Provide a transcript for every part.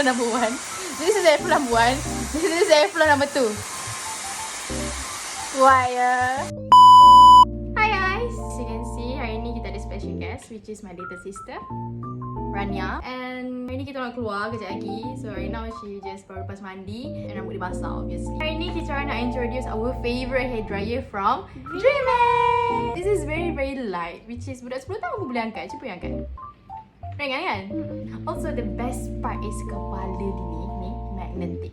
number 1. This is airflow number 1. This is airflow number 2. Wire. Hi guys. As you can see, hari ni kita ada special guest, which is my little sister, Rania. And hari ni kita nak keluar kejap lagi. So right now she just baru lepas mandi and rambut dia basah obviously. Hari ni kita nak introduce our favourite hairdryer from Dreame. This is very light, which is budak 10 tahun pun boleh angkat. Cuba yang angkat. Ringan kan? Also the best part is kepala dia ni magnetic.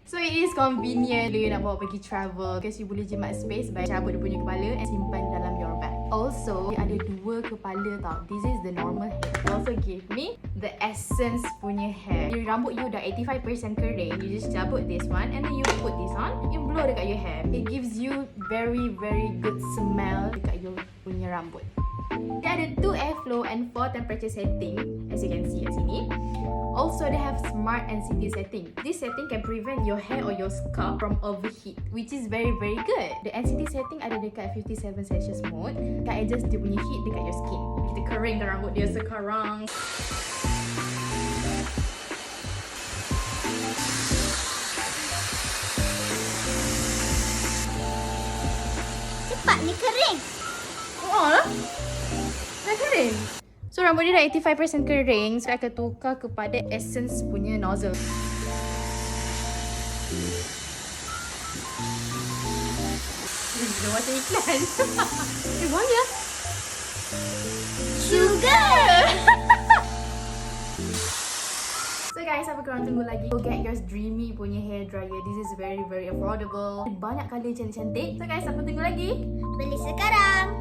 So it is convenient bila you nak bawa pergi travel, because you boleh jimat space by cabut dia punya kepala and simpan dalam your bag. Also, dia ada 2 kepala tau. This is the normal hair. They also give me the essence punya hair. Your rambut you dah 85% kering, you just cabut this one and then you put this on, you blow dekat your hair. It gives you very good smell dekat your punya rambut. Dia ada 2 airflow and 4 temperature setting, as you can see kat sini. Also, they have smart NCT setting. This setting can prevent your hair or your scalp from overheat, which is very good. The NCT setting ada dekat 57 Celsius mode. Can adjust dia punya heat dekat your skin. Kita keringkan rambut dia sekarang. Cepat ni kering. Oh lah. Dah kering. So rambut dia dah 85% kering, so I akan tukar kepada essence punya nozzle. Dah macam iklan. Wangi lah. Sugar. So guys, apa korang tunggu lagi? Go get yours Dreame punya hairdryer. This is very affordable. Banyak colour cantik-cantik. So guys, apa tunggu lagi? Beli sekarang.